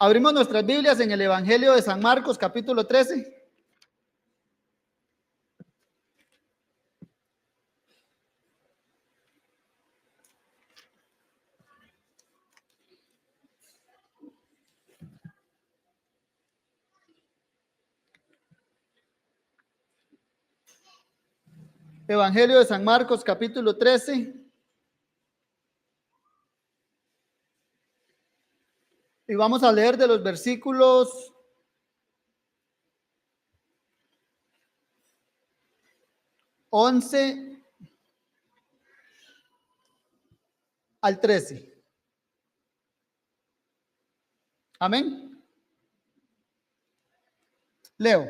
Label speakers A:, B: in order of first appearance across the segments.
A: Abrimos nuestras Biblias en el Evangelio de San Marcos, capítulo 13. Evangelio de San Marcos, capítulo 13. Y vamos a leer de los versículos 11 al 13. Amén. Leo.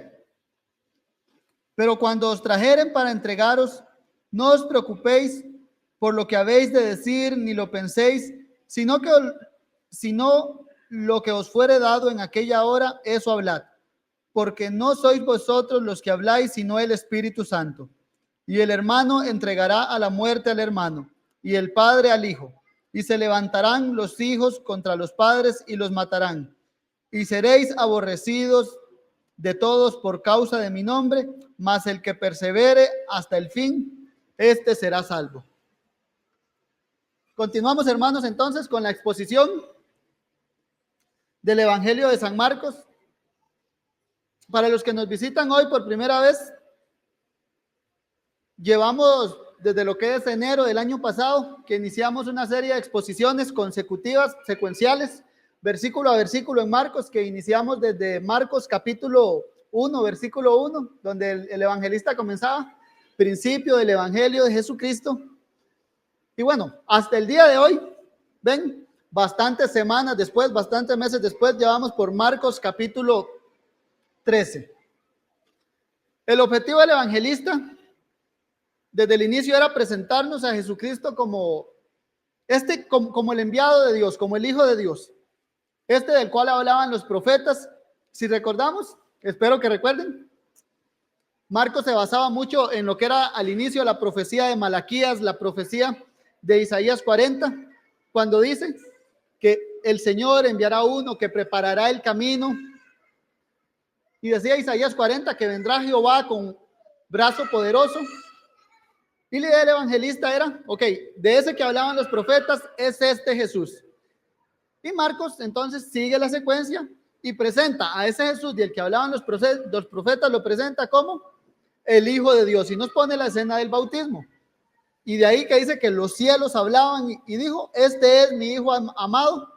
A: Pero cuando os trajeren para entregaros, no os preocupéis por lo que habéis de decir, ni lo penséis, sino lo que os fuere dado en aquella hora, eso hablad, porque no sois vosotros los que habláis, sino el Espíritu Santo. Y el hermano entregará a la muerte al hermano, y el padre al hijo, y se levantarán los hijos contra los padres y los matarán, y seréis aborrecidos de todos por causa de mi nombre, mas el que persevere hasta el fin, este será salvo. Continuamos, hermanos, entonces con la exposición del Evangelio de San Marcos. Para los que nos visitan hoy por primera vez, llevamos desde lo que es enero del año pasado, que iniciamos una serie de exposiciones consecutivas, secuenciales, versículo a versículo en Marcos, que iniciamos desde Marcos capítulo 1, versículo 1, donde el evangelista comenzaba, principio del Evangelio de Jesucristo. Y bueno, hasta el día de hoy, ven, bastantes semanas después, bastantes meses después, llevamos por Marcos capítulo 13. El objetivo del evangelista desde el inicio era presentarnos a Jesucristo como el enviado de Dios, como el Hijo de Dios, del cual hablaban los profetas. Si recordamos, espero que recuerden, Marcos se basaba mucho en lo que era al inicio la profecía de Malaquías, la profecía de Isaías 40, cuando dice que el Señor enviará uno que preparará el camino. Y decía Isaías 40 que vendrá Jehová con brazo poderoso. Y la idea del evangelista era, de ese que hablaban los profetas es este Jesús. Y Marcos entonces sigue la secuencia y presenta a ese Jesús del que hablaban los profetas, lo presenta como el Hijo de Dios y nos pone la escena del bautismo. Y de ahí que dice que los cielos hablaban y dijo, este es mi Hijo amado,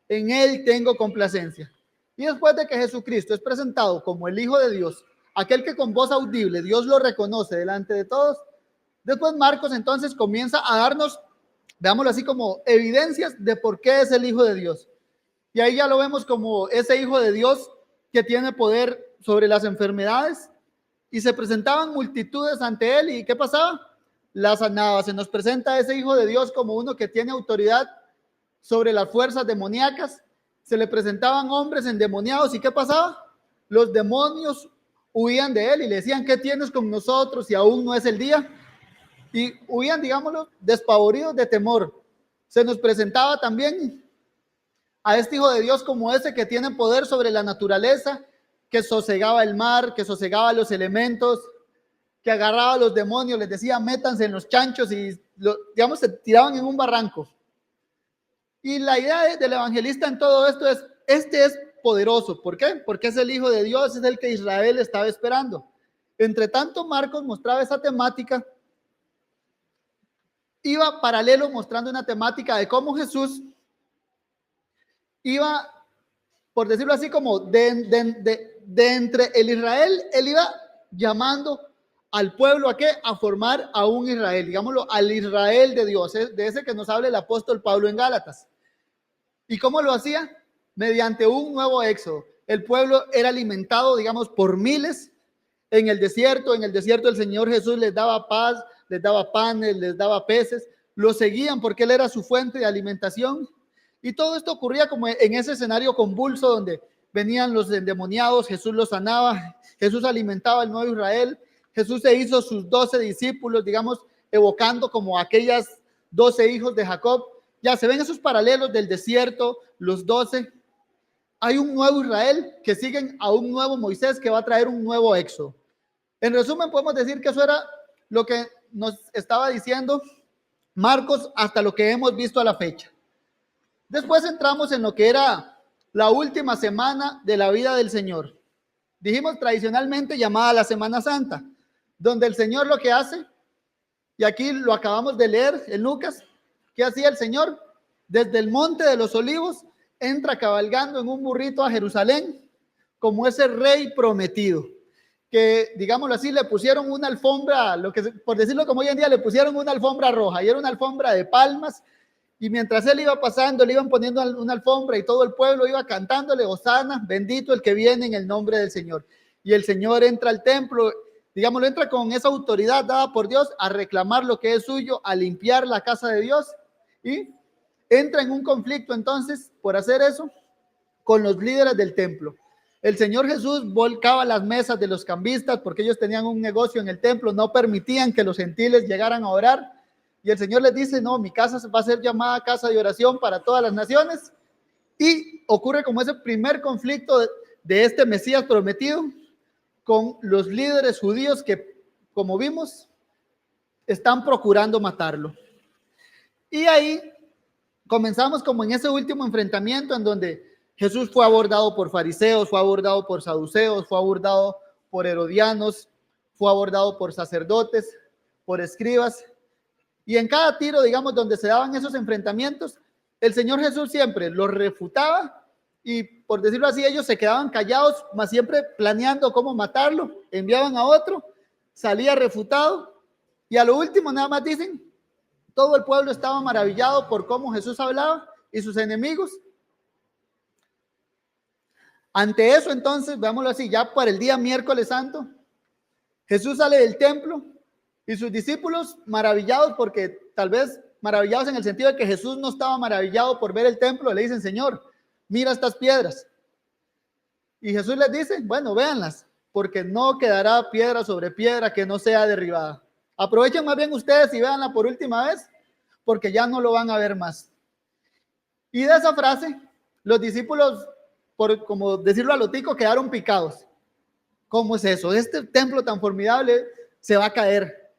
A: en él tengo complacencia. Y después de que Jesucristo es presentado como el Hijo de Dios, aquel que con voz audible Dios lo reconoce delante de todos, después Marcos entonces comienza a darnos, veámoslo así, como evidencias de por qué es el Hijo de Dios. Y ahí ya lo vemos como ese Hijo de Dios que tiene poder sobre las enfermedades, y se presentaban multitudes ante él. ¿Y qué pasaba? La sanaba. Se nos presenta ese Hijo de Dios como uno que tiene autoridad sobre las fuerzas demoníacas. Se le presentaban hombres endemoniados. ¿Y qué pasaba? Los demonios huían de él y le decían, ¿qué tienes con nosotros si aún no es el día? Y huían, digámoslo, despavoridos de temor. Se nos presentaba también a este Hijo de Dios como ese que tiene poder sobre la naturaleza, que sosegaba el mar, que sosegaba los elementos, que agarraba a los demonios, les decía, métanse en los chanchos y, se tiraban en un barranco. Y la idea del evangelista en todo esto es, este es poderoso. ¿Por qué? Porque es el Hijo de Dios, es el que Israel estaba esperando. Entre tanto, Marcos mostraba esa temática, iba paralelo mostrando una temática de cómo Jesús iba, por decirlo así, como de entre el Israel, él iba llamando al pueblo ¿a qué? A formar a un Israel, digámoslo, al Israel de Dios, de ese que nos habla el apóstol Pablo en Gálatas. ¿Y cómo lo hacía? Mediante un nuevo éxodo. El pueblo era alimentado, digamos, por miles en el desierto. En el desierto el Señor Jesús les daba paz, les daba panes, les daba peces. Lo seguían porque Él era su fuente de alimentación. Y todo esto ocurría como en ese escenario convulso donde venían los endemoniados, Jesús los sanaba, Jesús alimentaba al nuevo Israel. Jesús se hizo sus 12 discípulos, digamos, evocando como aquellas 12 hijos de Jacob. Ya se ven esos paralelos del desierto, los 12. hay un nuevo Israel que siguen a un nuevo Moisés que va a traer un nuevo éxodo. En resumen, podemos decir que eso era lo que nos estaba diciendo Marcos hasta lo que hemos visto a la fecha. Después entramos en lo que era la última semana de la vida del Señor. Dijimos tradicionalmente llamada la Semana Santa, donde el Señor lo que hace, y aquí lo acabamos de leer en Lucas, ¿qué hacía el Señor? Desde el Monte de los Olivos entra cabalgando en un burrito a Jerusalén como ese rey prometido, que digámoslo así, le pusieron una alfombra, lo que por decirlo como hoy en día, le pusieron una alfombra roja y era una alfombra de palmas, y mientras él iba pasando, le iban poniendo una alfombra y todo el pueblo iba cantándole: Hosana, bendito el que viene en el nombre del Señor. Y el Señor entra al templo, digámoslo, entra con esa autoridad dada por Dios a reclamar lo que es suyo, a limpiar la casa de Dios, y entra en un conflicto entonces por hacer eso con los líderes del templo. El Señor Jesús volcaba las mesas de los cambistas porque ellos tenían un negocio en el templo, no permitían que los gentiles llegaran a orar. Y el Señor les dice: no, mi casa va a ser llamada casa de oración para todas las naciones. Y ocurre como ese primer conflicto de este Mesías prometido con los líderes judíos que, como vimos, están procurando matarlo. Y ahí comenzamos como en ese último enfrentamiento en donde Jesús fue abordado por fariseos, fue abordado por saduceos, fue abordado por herodianos, fue abordado por sacerdotes, por escribas. Y en cada tiro, digamos, donde se daban esos enfrentamientos, el Señor Jesús siempre los refutaba y, por decirlo así, ellos se quedaban callados, mas siempre planeando cómo matarlo. Enviaban a otro, salía refutado y a lo último nada más dicen: todo el pueblo estaba maravillado por cómo Jesús hablaba y sus enemigos. Ante eso, entonces, veámoslo así, ya para el día miércoles santo, Jesús sale del templo y sus discípulos maravillados, porque tal vez maravillados en el sentido de que Jesús no estaba maravillado por ver el templo, le dicen: Señor, mira estas piedras. Y Jesús les dice: bueno, véanlas, porque no quedará piedra sobre piedra que no sea derribada. Aprovechen más bien ustedes y véanla por última vez, porque ya no lo van a ver más. Y de esa frase, los discípulos, por como decirlo a lo tico, quedaron picados. ¿Cómo es eso? Este templo tan formidable se va a caer.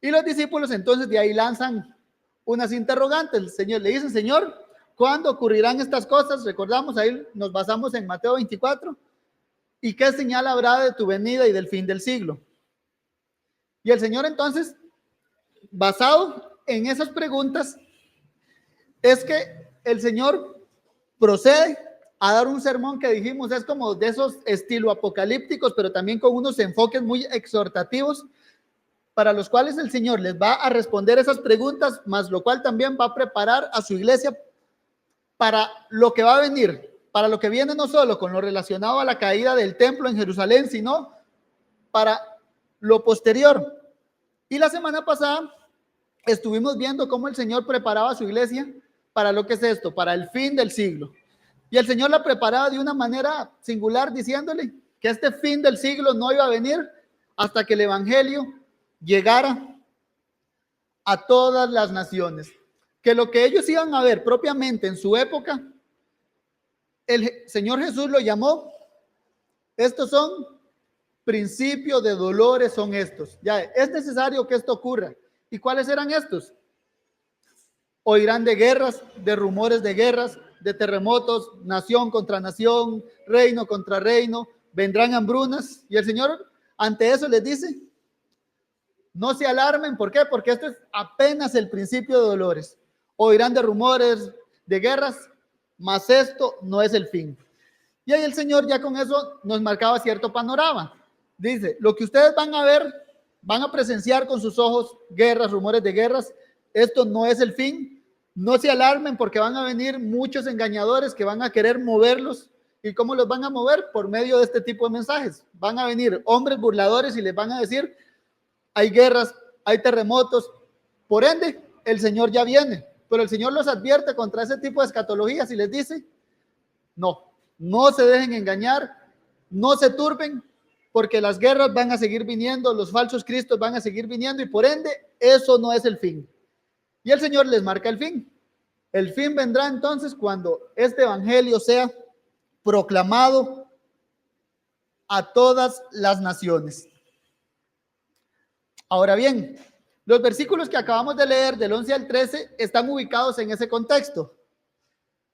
A: Y los discípulos entonces de ahí lanzan unas interrogantes. El Señor le dice: Señor, ¿cuándo ocurrirán estas cosas? Recordamos, ahí nos basamos en Mateo 24. ¿Y qué señal habrá de tu venida y del fin del siglo? Y el Señor entonces, basado en esas preguntas, es que el Señor procede a dar un sermón que dijimos es como de esos estilo apocalípticos, pero también con unos enfoques muy exhortativos, para los cuales el Señor les va a responder esas preguntas, más lo cual también va a preparar a su iglesia para lo que va a venir, para lo que viene, no solo con lo relacionado a la caída del templo en Jerusalén, sino para lo posterior. Y la semana pasada estuvimos viendo cómo el Señor preparaba a su iglesia para lo que es esto, para el fin del siglo. Y el Señor la preparaba de una manera singular, diciéndole que este fin del siglo no iba a venir hasta que el evangelio llegara a todas las naciones, que lo que ellos iban a ver propiamente en su época, el Señor Jesús lo llamó: estos son principios de dolores, son estos. Ya es necesario que esto ocurra. ¿Y cuáles eran estos? Oirán de guerras, de rumores de guerras, de terremotos, nación contra nación, reino contra reino, vendrán hambrunas. Y el Señor ante eso les dice: no se alarmen. ¿Por qué? Porque esto es apenas el principio de dolores. Oirán de rumores, de guerras, mas esto no es el fin. Y ahí el Señor ya con eso nos marcaba cierto panorama. Dice: lo que ustedes van a ver, van a presenciar con sus ojos, guerras, rumores de guerras, esto no es el fin. No se alarmen porque van a venir muchos engañadores que van a querer moverlos. ¿Y cómo los van a mover? Por medio de este tipo de mensajes. Van a venir hombres burladores y les van a decir: hay guerras, hay terremotos, por ende el Señor ya viene. Pero el Señor los advierte contra ese tipo de escatologías y les dice: no se dejen engañar, no se turben, porque las guerras van a seguir viniendo, los falsos cristos van a seguir viniendo, y por ende eso no es el fin. Y el Señor les marca el fin. El fin vendrá entonces cuando este evangelio sea proclamado a todas las naciones. Ahora bien, los versículos que acabamos de leer del 11 al 13 están ubicados en ese contexto.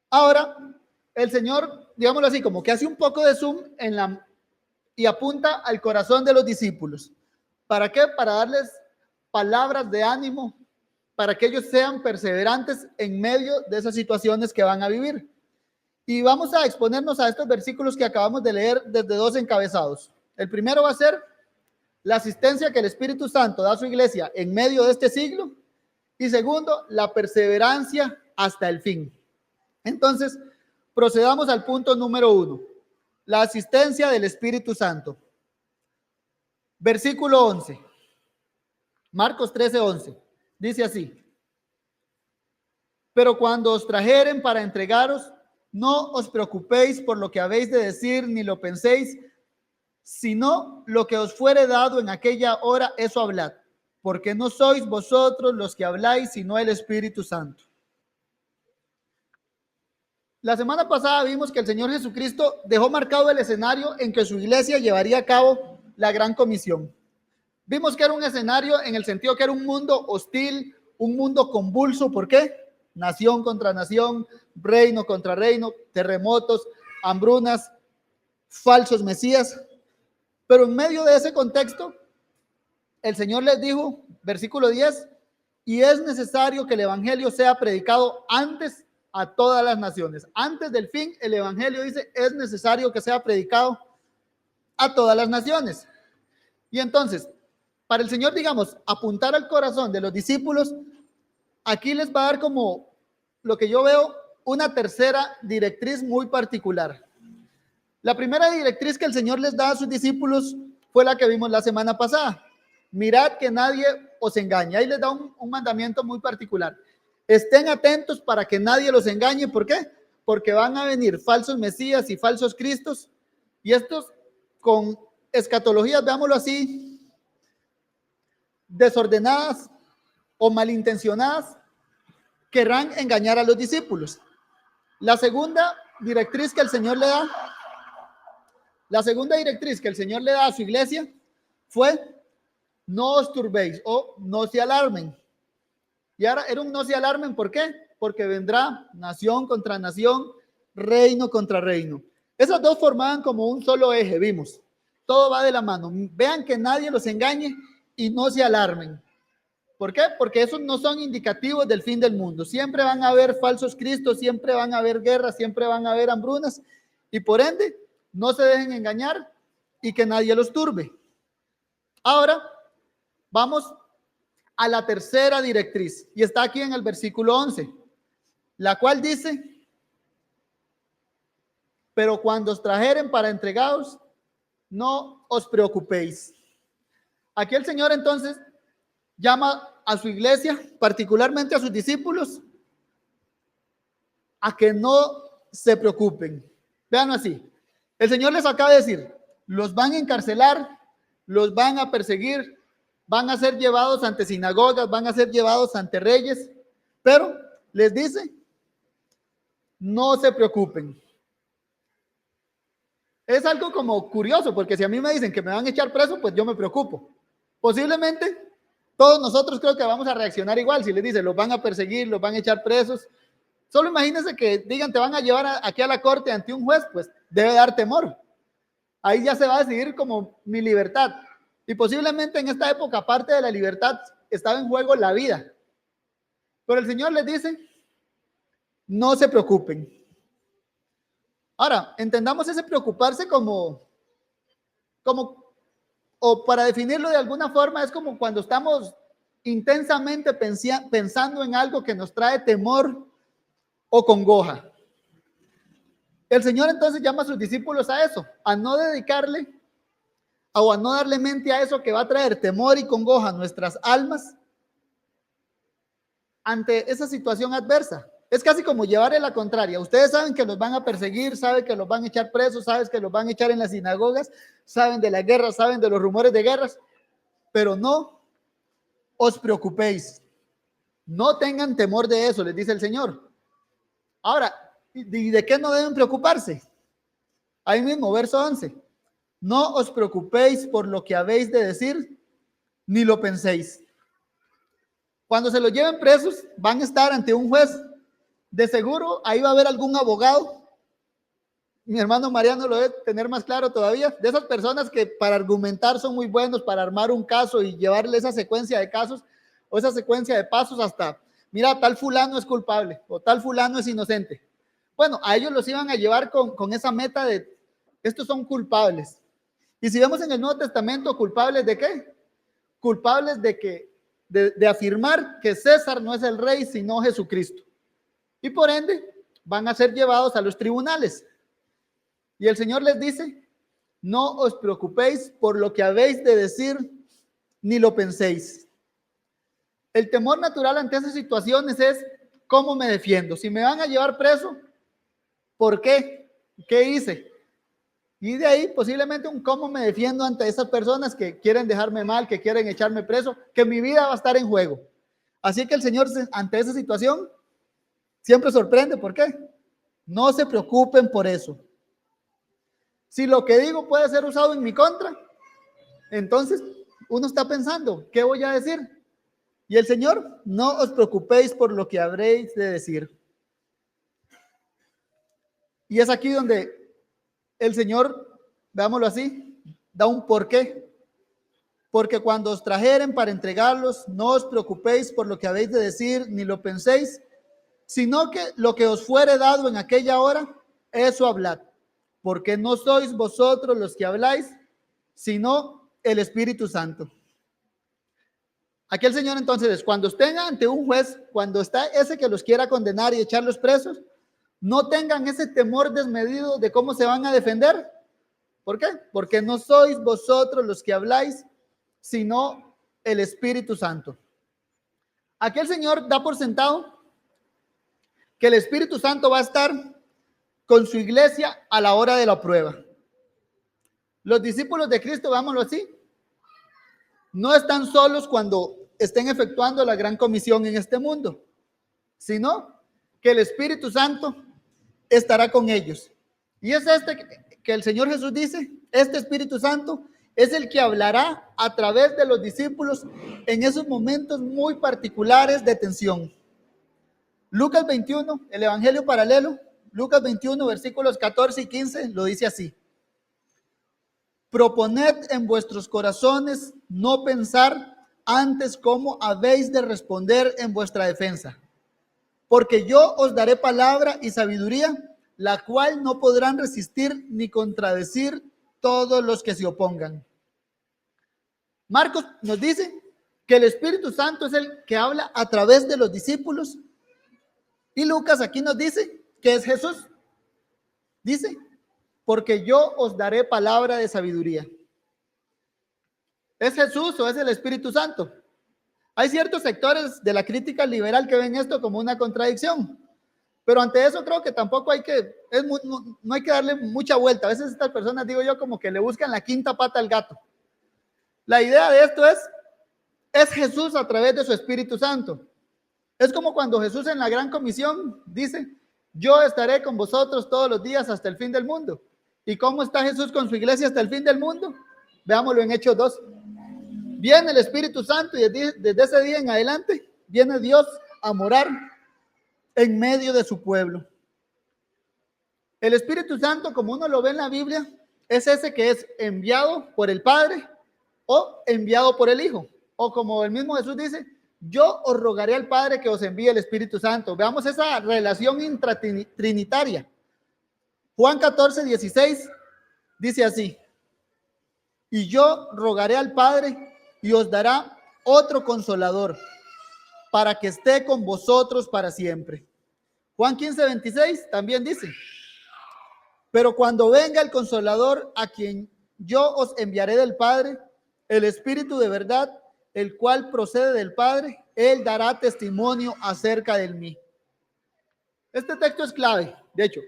A: Ahora, el Señor, digámoslo así, como que hace un poco de zoom y apunta al corazón de los discípulos. ¿Para qué? Para darles palabras de ánimo, para que ellos sean perseverantes en medio de esas situaciones que van a vivir. Y vamos a exponernos a estos versículos que acabamos de leer desde dos encabezados. El primero va a ser la asistencia que el Espíritu Santo da a su iglesia en medio de este siglo. Y segundo, la perseverancia hasta el fin. Entonces, procedamos al punto número 1, la asistencia del Espíritu Santo. Versículo 11, Marcos 13:11, dice así: pero cuando os trajeren para entregaros, no os preocupéis por lo que habéis de decir, ni lo penséis, sino lo que os fuere dado en aquella hora, eso hablad, porque no sois vosotros los que habláis, sino el Espíritu Santo. La semana pasada vimos que el Señor Jesucristo dejó marcado el escenario en que su iglesia llevaría a cabo la gran comisión. Vimos que era un escenario en el sentido que era un mundo hostil, un mundo convulso. ¿Por qué? Nación contra nación, reino contra reino, terremotos, hambrunas, falsos mesías. Pero en medio de ese contexto, el Señor les dijo, versículo 10, y es necesario que el evangelio sea predicado antes a todas las naciones. Antes del fin, el evangelio dice, es necesario que sea predicado a todas las naciones. Y entonces, para el Señor, digamos, apuntar al corazón de los discípulos, aquí les va a dar como lo que yo veo, una tercera directriz muy particular. La primera directriz que el Señor les da a sus discípulos fue la que vimos la semana pasada. Mirad que nadie os engañe. Ahí les da un mandamiento muy particular. Estén atentos para que nadie los engañe. ¿Por qué? Porque van a venir falsos mesías y falsos cristos. Y estos con escatologías, veámoslo así, desordenadas o malintencionadas, querrán engañar a los discípulos. La segunda directriz que el Señor le da a su iglesia fue: no os turbéis o no se alarmen. Y ahora era un no se alarmen, ¿por qué? Porque vendrá nación contra nación, reino contra reino. Esas dos formaban como un solo eje, vimos. Todo va de la mano. Vean que nadie los engañe y no se alarmen. ¿Por qué? Porque esos no son indicativos del fin del mundo. Siempre van a haber falsos cristos, siempre van a haber guerras, siempre van a haber hambrunas. Y por ende, no se dejen engañar y que nadie los turbe. Ahora, vamos a la tercera directriz. Y está aquí en el versículo 11. La cual dice: pero cuando os trajeren para entregaros, no os preocupéis. Aquí el Señor entonces llama a su iglesia, particularmente a sus discípulos, a que no se preocupen. Vean así, el Señor les acaba de decir, los van a encarcelar, los van a perseguir, van a ser llevados ante sinagogas, van a ser llevados ante reyes, pero les dice, no se preocupen. Es algo como curioso, porque si a mí me dicen que me van a echar preso, pues yo me preocupo. Posiblemente todos nosotros creo que vamos a reaccionar igual. Si les dicen, los van a perseguir, los van a echar presos. Solo imagínense que digan, te van a llevar aquí a la corte ante un juez, pues debe dar temor. Ahí ya se va a decidir como mi libertad. Y posiblemente en esta época, aparte de la libertad, estaba en juego la vida. Pero el Señor les dice, no se preocupen. Ahora, entendamos ese preocuparse como, o para definirlo de alguna forma, es como cuando estamos intensamente pensando en algo que nos trae temor o congoja. El Señor entonces llama a sus discípulos a eso, a no dedicarle o a no darle mente a eso que va a traer temor y congoja a nuestras almas ante esa situación adversa. Es casi como llevarle la contraria. Ustedes saben que los van a perseguir, saben que los van a echar presos, saben que los van a echar en las sinagogas, saben de la guerra, saben de los rumores de guerras, pero no os preocupéis. No tengan temor de eso, les dice el Señor. Ahora, ¿y de qué no deben preocuparse? Ahí mismo, verso 11. No os preocupéis por lo que habéis de decir, ni lo penséis. Cuando se los lleven presos, van a estar ante un juez. De seguro, ahí va a haber algún abogado. Mi hermano Mariano lo debe tener más claro todavía. De esas personas que para argumentar son muy buenos, para armar un caso y llevarle esa secuencia de casos o esa secuencia de pasos hasta, mira, tal fulano es culpable o tal fulano es inocente. Bueno, a ellos los iban a llevar con esa meta de, estos son culpables. Y si vemos en el Nuevo Testamento, ¿culpables de qué? Culpables de afirmar que César no es el rey, sino Jesucristo. Y por ende, van a ser llevados a los tribunales. Y el Señor les dice, no os preocupéis por lo que habéis de decir, ni lo penséis. El temor natural ante esas situaciones es, ¿cómo me defiendo? Si me van a llevar preso, ¿por qué? ¿Qué hice? Y de ahí posiblemente un cómo me defiendo ante esas personas que quieren dejarme mal, que quieren echarme preso, que mi vida va a estar en juego. Así que el Señor ante esa situación siempre sorprende. ¿Por qué? No se preocupen por eso. Si lo que digo puede ser usado en mi contra, entonces uno está pensando, ¿qué voy a decir? Y el Señor, no os preocupéis por lo que habréis de decir. Y es aquí donde el Señor, veámoslo así, da un porqué. Porque cuando os trajeren para entregarlos, no os preocupéis por lo que habéis de decir, ni lo penséis, sino que lo que os fuere dado en aquella hora, eso hablad. Porque no sois vosotros los que habláis, sino el Espíritu Santo. Aquí el Señor entonces, cuando estén ante un juez, cuando está ese que los quiera condenar y echarlos presos, no tengan ese temor desmedido de cómo se van a defender. ¿Por qué? Porque no sois vosotros los que habláis, sino el Espíritu Santo. Aquí el Señor da por sentado que el Espíritu Santo va a estar con su iglesia a la hora de la prueba. Los discípulos de Cristo, vámonos así, no están solos cuando estén efectuando la gran comisión en este mundo, sino que el Espíritu Santo estará con ellos. Y es que el Señor Jesús dice, este Espíritu Santo es el que hablará a través de los discípulos en esos momentos muy particulares de tensión. Lucas 21, el Evangelio paralelo, Lucas 21, versículos 14 y 15, lo dice así. Proponed en vuestros corazones no pensar antes cómo habéis de responder en vuestra defensa, porque yo os daré palabra y sabiduría, la cual no podrán resistir ni contradecir todos los que se opongan. Marcos nos dice que el Espíritu Santo es el que habla a través de los discípulos, y Lucas aquí nos dice que es Jesús. Dice, porque yo os daré palabra de sabiduría. ¿Es Jesús o es el Espíritu Santo? Hay ciertos sectores de la crítica liberal que ven esto como una contradicción, pero ante eso creo que tampoco no hay que darle mucha vuelta. A veces estas personas, digo yo, como que le buscan la quinta pata al gato. La idea de esto es Jesús a través de su Espíritu Santo. Es como cuando Jesús en la gran comisión dice, yo estaré con vosotros todos los días hasta el fin del mundo. ¿Y cómo está Jesús con su iglesia hasta el fin del mundo? Veámoslo en Hechos 2. Viene el Espíritu Santo y desde ese día en adelante viene Dios a morar en medio de su pueblo. El Espíritu Santo, como uno lo ve en la Biblia, es ese que es enviado por el Padre o enviado por el Hijo. O como el mismo Jesús dice, yo os rogaré al Padre que os envíe el Espíritu Santo. Veamos esa relación intratrinitaria. Juan 14, 16 dice así, y yo rogaré al Padre y os dará otro consolador para que esté con vosotros para siempre. Juan 15, 26 también dice, pero cuando venga el consolador a quien yo os enviaré del Padre, el Espíritu de verdad, el cual procede del Padre, él dará testimonio acerca de mí. Este texto es clave. De hecho,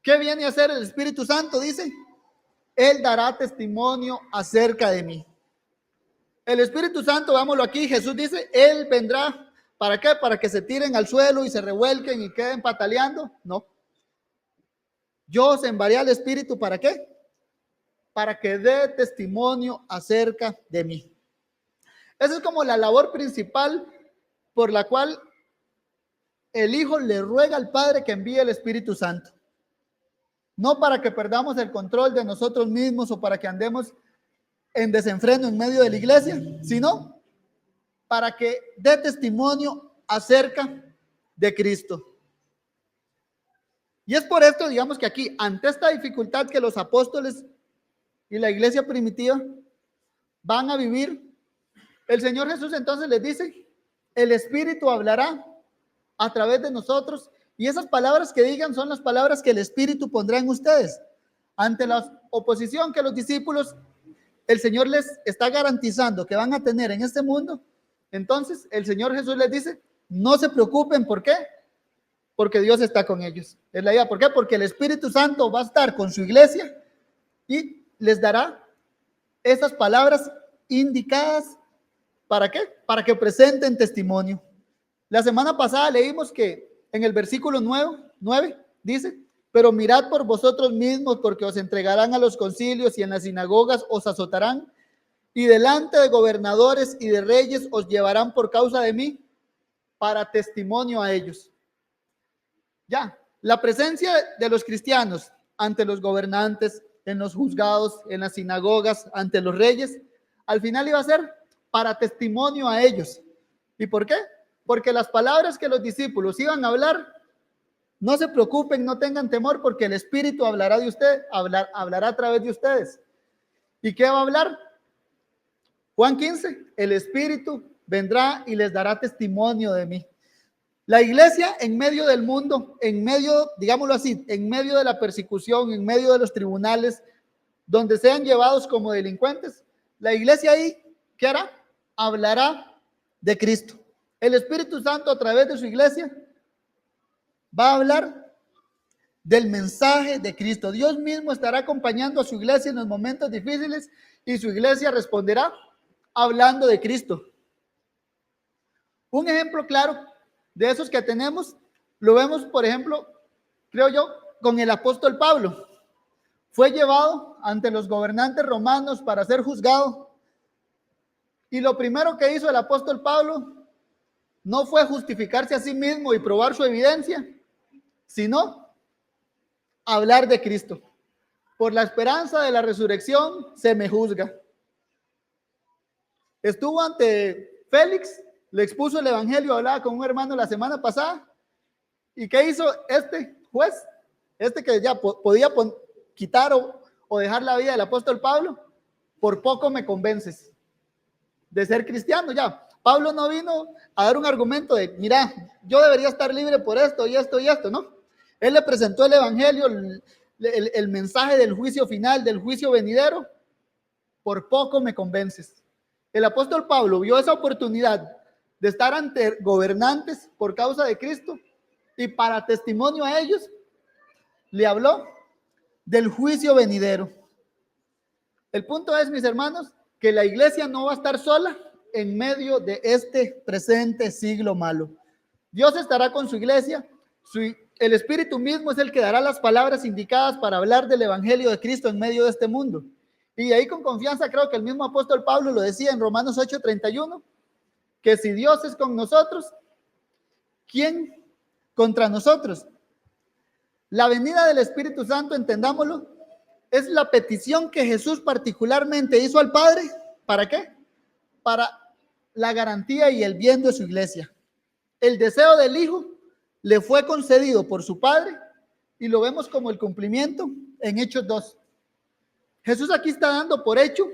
A: ¿qué viene a hacer el Espíritu Santo? Dice, él dará testimonio acerca de mí. El Espíritu Santo, vámonos aquí, Jesús dice, él vendrá, ¿para qué? Para que se tiren al suelo y se revuelquen y queden pataleando. No. Yo os enviaré al Espíritu, ¿para qué? Para que dé testimonio acerca de mí. Esa es como la labor principal por la cual el Hijo le ruega al Padre que envíe el Espíritu Santo. No para que perdamos el control de nosotros mismos o para que andemos en desenfreno en medio de la iglesia, sino para que dé testimonio acerca de Cristo. Y es por esto, digamos, que aquí, ante esta dificultad que los apóstoles y la iglesia primitiva van a vivir, el Señor Jesús entonces les dice, el Espíritu hablará a través de nosotros, y esas palabras que digan son las palabras que el Espíritu pondrá en ustedes. Ante la oposición que los discípulos, el Señor les está garantizando que van a tener en este mundo, entonces el Señor Jesús les dice, no se preocupen, ¿por qué? Porque Dios está con ellos. Es la idea, ¿por qué? Porque el Espíritu Santo va a estar con su iglesia y les dará esas palabras indicadas, ¿para qué? Para que presenten testimonio. La semana pasada leímos que en el versículo 9 dice, pero mirad por vosotros mismos, porque os entregarán a los concilios y en las sinagogas os azotarán, y delante de gobernadores y de reyes os llevarán por causa de mí para testimonio a ellos. Ya, la presencia de los cristianos ante los gobernantes, en los juzgados, en las sinagogas, ante los reyes, al final iba a ser para testimonio a ellos. ¿Y por qué? Porque las palabras que los discípulos iban a hablar, no se preocupen, no tengan temor, porque el Espíritu hablará de usted, hablará a través de ustedes. ¿Y qué va a hablar? Juan 15, el Espíritu vendrá y les dará testimonio de mí. La iglesia en medio del mundo, en medio, digámoslo así, en medio de la persecución, en medio de los tribunales, donde sean llevados como delincuentes, la iglesia ahí, ¿qué hará? Hablará de Cristo. El Espíritu Santo a través de su iglesia va a hablar del mensaje de Cristo. Dios mismo estará acompañando a su iglesia en los momentos difíciles y su iglesia responderá hablando de Cristo. Un ejemplo claro de esos que tenemos, lo vemos, por ejemplo, creo yo, con el apóstol Pablo. Fue llevado ante los gobernantes romanos para ser juzgado. Y lo primero que hizo el apóstol Pablo no fue justificarse a sí mismo y probar su evidencia, sino hablar de Cristo. Por la esperanza de la resurrección se me juzga. Estuvo ante Félix, le expuso el evangelio, hablaba con un hermano la semana pasada. ¿Y qué hizo este juez? Este que ya podía quitar o dejar la vida del apóstol Pablo. Por poco me convences de ser cristiano. Ya, Pablo no vino a dar un argumento de, mira, yo debería estar libre por esto y esto y esto, ¿no? Él le presentó el evangelio, el mensaje del juicio final, del juicio venidero. Por poco me convences. El apóstol Pablo vio esa oportunidad de estar ante gobernantes por causa de Cristo y para testimonio a ellos le habló del juicio venidero. El punto es, mis hermanos, que la iglesia no va a estar sola en medio de este presente siglo malo. Dios estará con su iglesia, el Espíritu mismo es el que dará las palabras indicadas para hablar del evangelio de Cristo en medio de este mundo. Y ahí con confianza creo que el mismo apóstol Pablo lo decía en Romanos 8:31, que si Dios es con nosotros, ¿quién contra nosotros? La venida del Espíritu Santo, entendámoslo, es la petición que Jesús particularmente hizo al Padre. ¿Para qué? Para la garantía y el bien de su iglesia. El deseo del Hijo le fue concedido por su Padre y lo vemos como el cumplimiento en Hechos 2. Jesús aquí está dando por hecho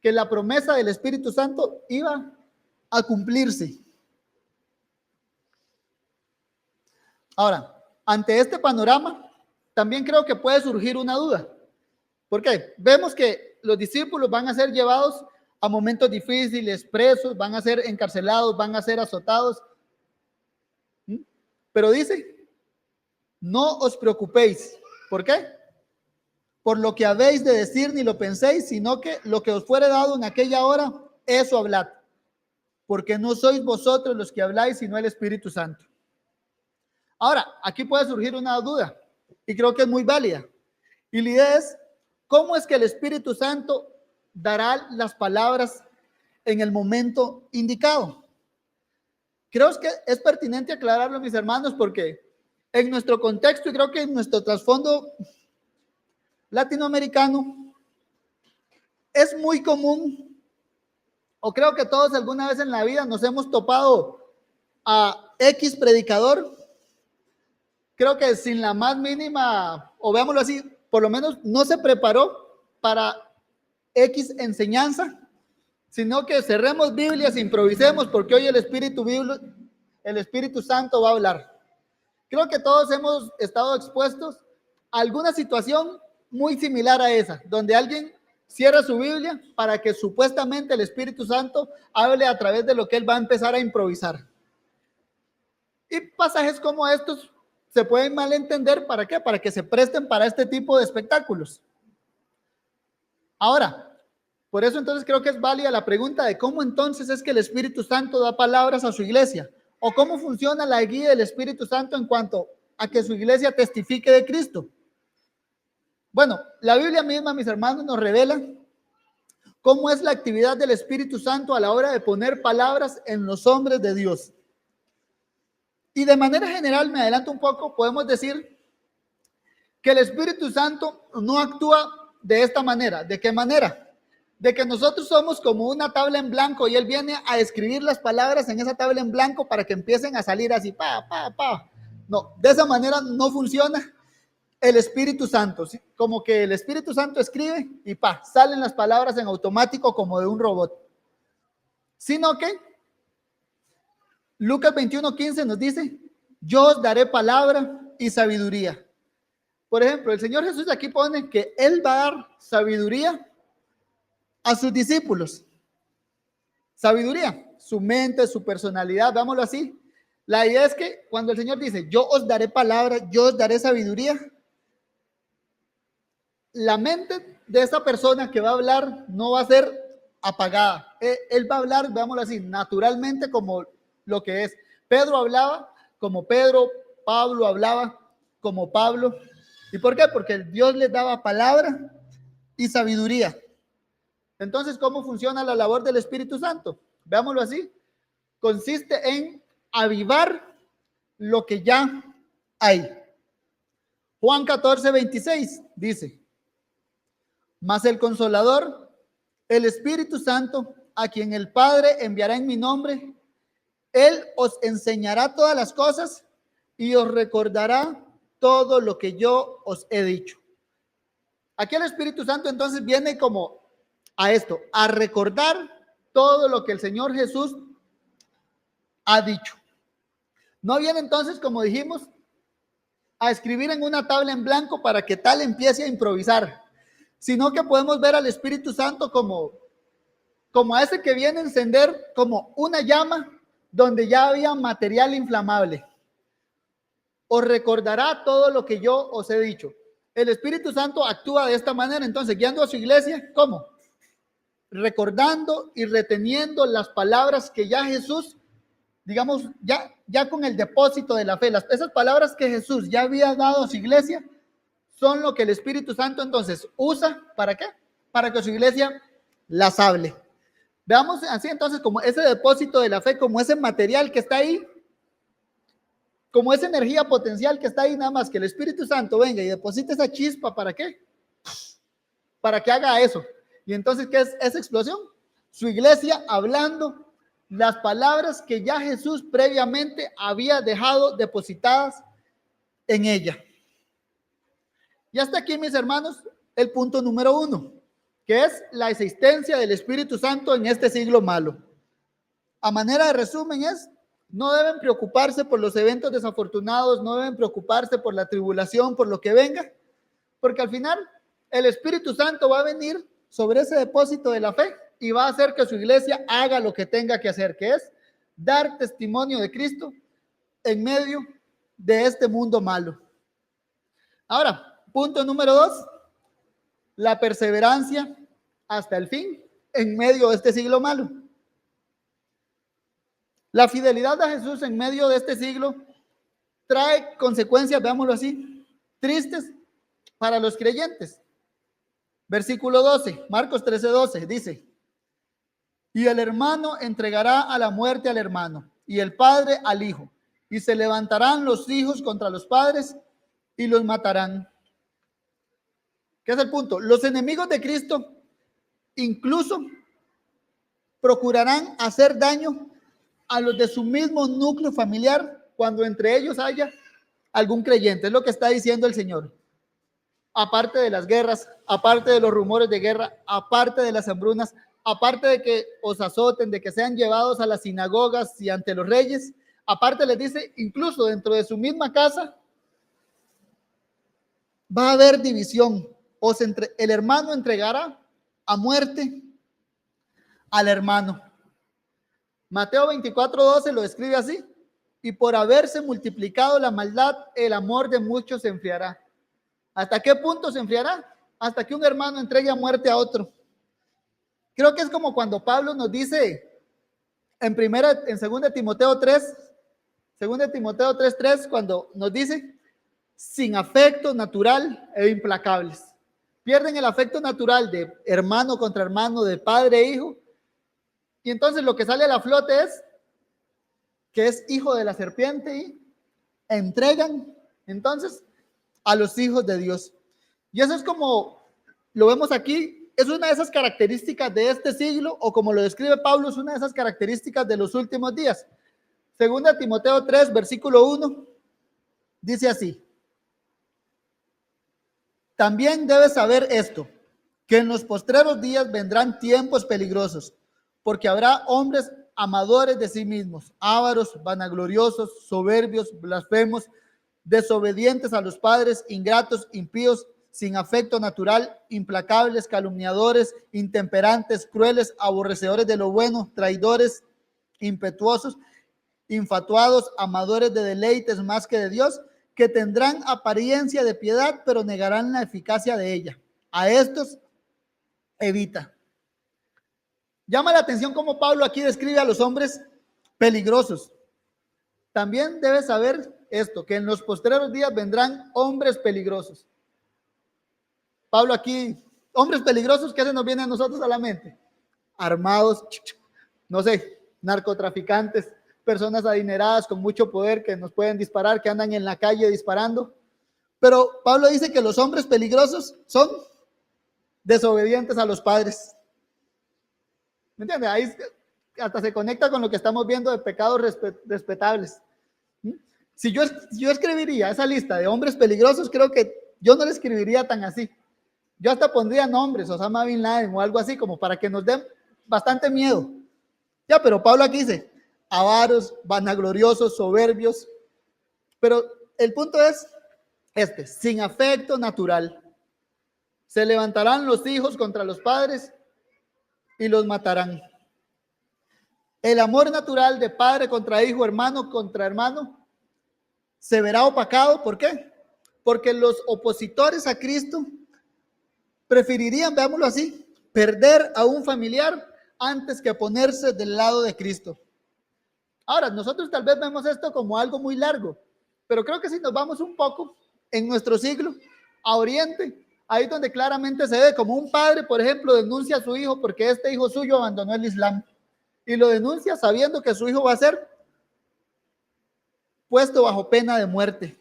A: que la promesa del Espíritu Santo iba a cumplirse. Ahora, ante este panorama, también creo que puede surgir una duda. ¿Por qué? Vemos que los discípulos van a ser llevados a momentos difíciles, presos, van a ser encarcelados, van a ser azotados. Pero dice, no os preocupéis. ¿Por qué? Por lo que habéis de decir ni lo penséis, sino que lo que os fuere dado en aquella hora, eso hablad. Porque no sois vosotros los que habláis, sino el Espíritu Santo. Ahora, aquí puede surgir una duda. y creo que es muy válida. Y la idea es, ¿cómo es que el Espíritu Santo dará las palabras en el momento indicado? Creo que es pertinente aclararlo, mis hermanos, porque en nuestro contexto y creo que en nuestro trasfondo latinoamericano es muy común, o creo que todos alguna vez en la vida nos hemos topado a X predicador, creo que sin la más mínima, o veámoslo así, por lo menos no se preparó para X enseñanza, sino que cerremos Biblias, improvisemos, porque hoy el Espíritu Santo va a hablar. Creo que todos hemos estado expuestos a alguna situación muy similar a esa, donde alguien cierra su Biblia para que supuestamente el Espíritu Santo hable a través de lo que él va a empezar a improvisar. Y pasajes como estos se pueden malentender, ¿para qué? Para que se presten para este tipo de espectáculos. Ahora, por eso entonces creo que es válida la pregunta de cómo entonces es que el Espíritu Santo da palabras a su iglesia, o cómo funciona la guía del Espíritu Santo en cuanto a que su iglesia testifique de Cristo. Bueno, la Biblia misma, mis hermanos, nos revela cómo es la actividad del Espíritu Santo a la hora de poner palabras en los hombres de Dios. Y de manera general, me adelanto un poco, podemos decir que el Espíritu Santo no actúa de esta manera. ¿De qué manera? De que nosotros somos como una tabla en blanco y Él viene a escribir las palabras en esa tabla en blanco para que empiecen a salir así, pa, pa, pa. No, de esa manera no funciona el Espíritu Santo. ¿Sí? Como que el Espíritu Santo escribe y pa, salen las palabras en automático como de un robot. Sino que Lucas 21:15 nos dice, yo os daré palabra y sabiduría. Por ejemplo, el Señor Jesús aquí pone que Él va a dar sabiduría a sus discípulos. Sabiduría, su mente, su personalidad, vámonos así. La idea es que cuando el Señor dice, yo os daré palabra, yo os daré sabiduría, la mente de esa persona que va a hablar no va a ser apagada. Él va a hablar, vámonos así, naturalmente como lo que es. Pedro hablaba como Pedro, Pablo hablaba como Pablo. ¿Y por qué? Porque Dios les daba palabra y sabiduría. Entonces, ¿cómo funciona la labor del Espíritu Santo? Veámoslo así. Consiste en avivar lo que ya hay. Juan 14:26 dice, mas el Consolador, el Espíritu Santo, a quien el Padre enviará en mi nombre, Él os enseñará todas las cosas y os recordará todo lo que yo os he dicho. Aquí el Espíritu Santo entonces viene como a esto, a recordar todo lo que el Señor Jesús ha dicho. No viene entonces, como dijimos, a escribir en una tabla en blanco para que tal empiece a improvisar, sino que podemos ver al Espíritu Santo como a ese que viene a encender como una llama donde ya había material inflamable. Os recordará todo lo que yo os he dicho. El Espíritu Santo actúa de esta manera, entonces guiando a su iglesia, ¿cómo? Recordando y reteniendo las palabras que ya Jesús, digamos, ya con el depósito de la fe, esas palabras que Jesús ya había dado a su iglesia, son lo que el Espíritu Santo entonces usa, ¿para qué? Para que su iglesia las hable. Veamos así entonces como ese depósito de la fe, como ese material que está ahí, como esa energía potencial que está ahí, nada más que el Espíritu Santo venga y deposite esa chispa, ¿para qué? Para que haga eso. Y entonces, ¿qué es esa explosión? Su iglesia hablando las palabras que ya Jesús previamente había dejado depositadas en ella. Y hasta aquí, mis hermanos, el punto número 1, que es la existencia del Espíritu Santo en este siglo malo. A manera de resumen es, no deben preocuparse por los eventos desafortunados, no deben preocuparse por la tribulación, por lo que venga, porque al final el Espíritu Santo va a venir sobre ese depósito de la fe y va a hacer que su iglesia haga lo que tenga que hacer, que es dar testimonio de Cristo en medio de este mundo malo. Ahora, punto número 2, la perseverancia hasta el fin en medio de este siglo malo. La fidelidad a Jesús en medio de este siglo trae consecuencias, veámoslo así, tristes para los creyentes. Versículo 12, Marcos 13:12 dice: y el hermano entregará a la muerte al hermano, y el padre al hijo, y se levantarán los hijos contra los padres y los matarán. ¿Qué es el punto? Los enemigos de Cristo incluso procurarán hacer daño a los de su mismo núcleo familiar cuando entre ellos haya algún creyente. Es lo que está diciendo el Señor. Aparte de las guerras, aparte de los rumores de guerra, aparte de las hambrunas, aparte de que os azoten, de que sean llevados a las sinagogas y ante los reyes, aparte les dice, incluso dentro de su misma casa va a haber división. El hermano entregará a muerte al hermano. Mateo 24:12 lo describe así: y por haberse multiplicado la maldad, el amor de muchos se enfriará. ¿Hasta qué punto se enfriará? Hasta que un hermano entregue a muerte a otro. Creo que es como cuando Pablo nos dice en 2 Timoteo 3:3, cuando nos dice: sin afecto natural e implacables. Pierden el afecto natural de hermano contra hermano, de padre e hijo, y entonces lo que sale a la flote es que es hijo de la serpiente y entregan entonces a los hijos de Dios. Y eso es como lo vemos aquí, es una de esas características de este siglo, o como lo describe Pablo, es una de esas características de los últimos días. 2 Timoteo 3, versículo 1, dice así: también debes saber esto, que en los postreros días vendrán tiempos peligrosos, porque habrá hombres amadores de sí mismos, ávaros, vanagloriosos, soberbios, blasfemos, desobedientes a los padres, ingratos, impíos, sin afecto natural, implacables, calumniadores, intemperantes, crueles, aborrecedores de lo bueno, traidores, impetuosos, infatuados, amadores de deleites más que de Dios, que tendrán apariencia de piedad, pero negarán la eficacia de ella. A estos evita. Llama la atención cómo Pablo aquí describe a los hombres peligrosos. También debes saber esto, que en los postreros días vendrán hombres peligrosos. Pablo aquí, hombres peligrosos, ¿qué se nos viene a nosotros a la mente? Armados, no sé, narcotraficantes, personas adineradas con mucho poder que nos pueden disparar, que andan en la calle disparando. Pero Pablo dice que los hombres peligrosos son desobedientes a los padres. ¿Me entiendes? Ahí hasta se conecta con lo que estamos viendo de pecados respetables. Si yo escribiría esa lista de hombres peligrosos, creo que yo no le escribiría tan así. Yo hasta pondría nombres, Osama Bin Laden o algo así, como para que nos den bastante miedo. Ya, pero Pablo aquí dice: avaros, vanagloriosos, soberbios. Pero el punto es sin afecto natural. Se levantarán los hijos contra los padres y los matarán. El amor natural de padre contra hijo, hermano contra hermano, se verá opacado. ¿Por qué? Porque los opositores a Cristo preferirían, veámoslo así, perder a un familiar antes que ponerse del lado de Cristo. Ahora, nosotros tal vez vemos esto como algo muy largo, pero creo que si nos vamos un poco en nuestro siglo a Oriente, ahí donde claramente se ve como un padre, por ejemplo, denuncia a su hijo porque este hijo suyo abandonó el Islam, y lo denuncia sabiendo que su hijo va a ser puesto bajo pena de muerte.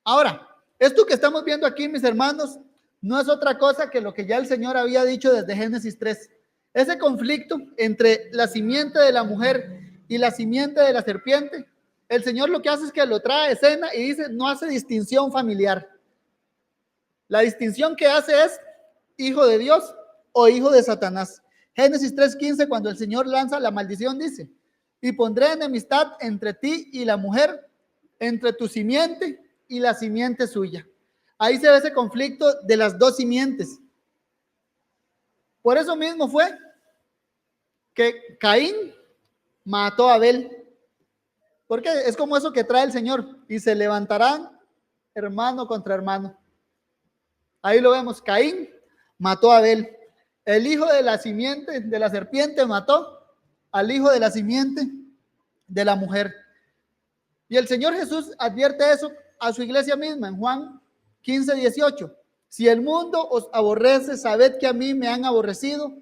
A: Ahora, esto que estamos viendo aquí, mis hermanos, no es otra cosa que lo que ya el Señor había dicho desde Génesis 3. Ese conflicto entre la simiente de la mujer y la simiente de la serpiente, el Señor lo que hace es que lo trae a escena y dice, no hace distinción familiar. La distinción que hace es hijo de Dios o hijo de Satanás. Génesis 3:15, cuando el Señor lanza la maldición, dice: y pondré enemistad entre ti y la mujer, entre tu simiente y la simiente suya. Ahí se ve ese conflicto de las dos simientes. Por eso mismo fue que Caín mató a Abel. Porque es como eso que trae el Señor. Y se levantarán hermano contra hermano. Ahí lo vemos. Caín mató a Abel. El hijo de la simiente de la serpiente mató al hijo de la simiente de la mujer. Y el Señor Jesús advierte eso a su iglesia misma en Juan 15:18. Si el mundo os aborrece, sabed que a mí me han aborrecido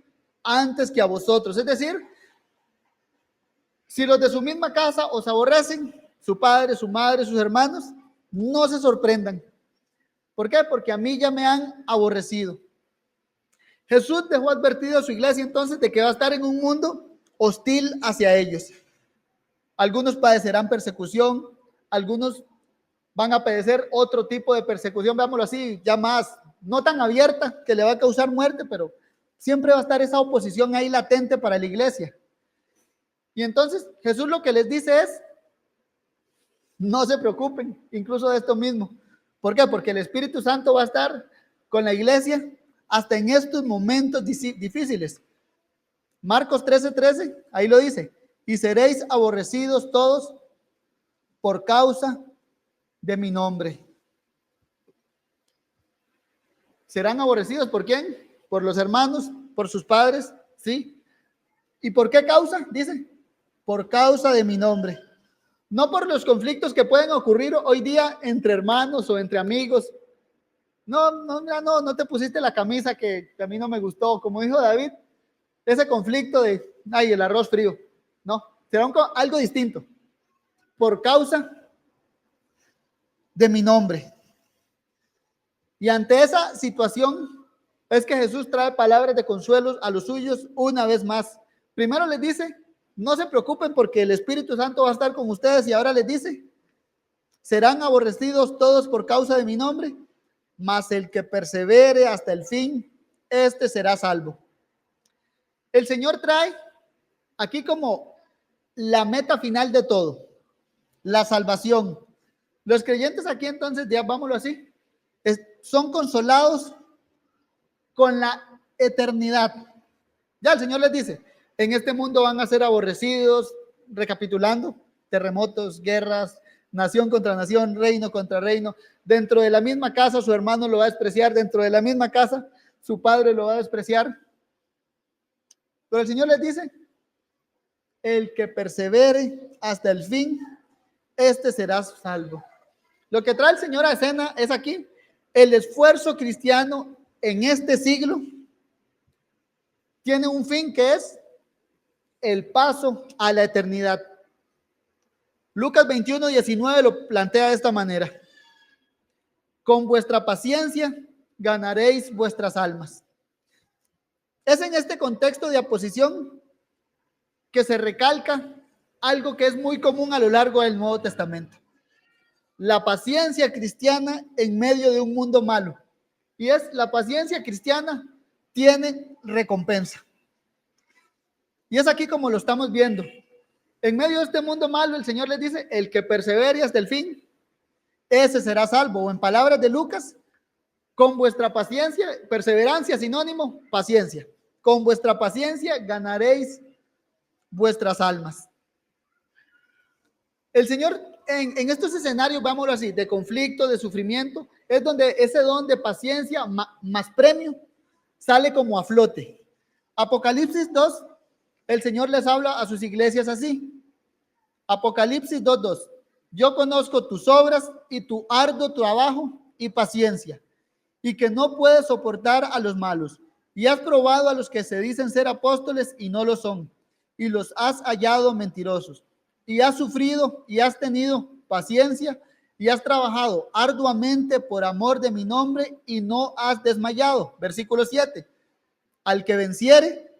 A: antes que a vosotros. Es decir, si los de su misma casa os aborrecen, su padre, su madre, sus hermanos, no se sorprendan. ¿Por qué? Porque a mí ya me han aborrecido. Jesús dejó advertido a su iglesia entonces de que va a estar en un mundo hostil hacia ellos. Algunos padecerán persecución, algunos van a padecer otro tipo de persecución, veámoslo así, ya más, no tan abierta, que le va a causar muerte, pero siempre va a estar esa oposición ahí latente para la iglesia. Y entonces Jesús lo que les dice es, no se preocupen, incluso de esto mismo. ¿Por qué? Porque el Espíritu Santo va a estar con la iglesia hasta en estos momentos difíciles. Marcos 13:13, ahí lo dice, y seréis aborrecidos todos por causa de mi nombre. ¿Serán aborrecidos por quién? Por los hermanos, por sus padres, ¿sí? ¿Y por qué causa? Dice, por causa de mi nombre. No por los conflictos que pueden ocurrir hoy día entre hermanos o entre amigos. No te pusiste la camisa que a mí no me gustó, como dijo David, ese conflicto de, ay, el arroz frío. No, será algo distinto. Por causa de mi nombre. Y ante esa situación es que Jesús trae palabras de consuelo a los suyos una vez más. Primero les dice, no se preocupen porque el Espíritu Santo va a estar con ustedes, y ahora les dice, serán aborrecidos todos por causa de mi nombre, mas el que persevere hasta el fin, este será salvo. El Señor trae aquí como la meta final de todo, la salvación. Los creyentes aquí entonces, ya vámonos así, son consolados con la eternidad. Ya el Señor les dice, en este mundo van a ser aborrecidos, recapitulando, terremotos, guerras, nación contra nación, reino contra reino. Dentro de la misma casa su hermano lo va a despreciar, dentro de la misma casa su padre lo va a despreciar. Pero el Señor les dice, el que persevere hasta el fin, este será salvo. Lo que trae el Señor a escena es aquí el esfuerzo cristiano en este siglo tiene un fin que es el paso a la eternidad. Lucas 21:19 lo plantea de esta manera: con vuestra paciencia ganaréis vuestras almas. Es en este contexto de oposición que se recalca algo que es muy común a lo largo del Nuevo Testamento: la paciencia cristiana en medio de un mundo malo. Y es la paciencia cristiana tiene recompensa. Y es aquí como lo estamos viendo. En medio de este mundo malo, el Señor les dice, el que persevere hasta el fin, ese será salvo. O en palabras de Lucas, con vuestra paciencia, perseverancia, sinónimo, paciencia. Con vuestra paciencia ganaréis vuestras almas. El Señor en estos escenarios, vámonos así, de conflicto, de sufrimiento, es donde ese don de paciencia más premio sale como a flote. Apocalipsis 2, el Señor les habla a sus iglesias así. Apocalipsis 2:2. Yo conozco tus obras y tu arduo trabajo y paciencia, y que no puedes soportar a los malos, y has probado a los que se dicen ser apóstoles y no lo son, y los has hallado mentirosos, y has sufrido y has tenido paciencia y has trabajado arduamente por amor de mi nombre y no has desmayado. Versículo 7. Al que venciere,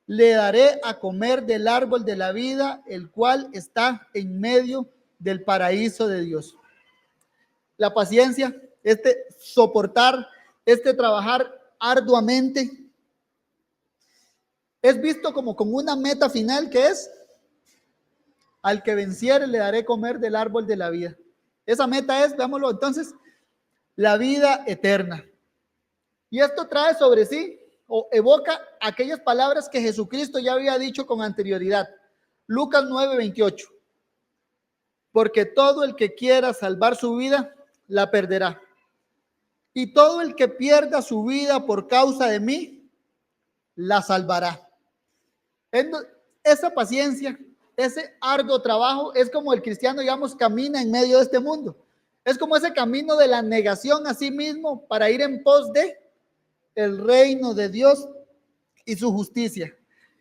A: le daré a comer del árbol de la vida, el cual está en medio del paraíso de Dios. La paciencia, este soportar, este trabajar arduamente, es visto como con una meta final que es: al que venciere le daré comer del árbol de la vida. Esa meta es, veámoslo entonces, la vida eterna. Y esto trae sobre sí o evoca aquellas palabras que Jesucristo ya había dicho con anterioridad. Lucas 9:28. Porque todo el que quiera salvar su vida, la perderá. Y todo el que pierda su vida por causa de mí, la salvará. Esa paciencia, ese arduo trabajo es como el cristiano, digamos, camina en medio de este mundo. Es como ese camino de la negación a sí mismo para ir en pos de el reino de Dios y su justicia.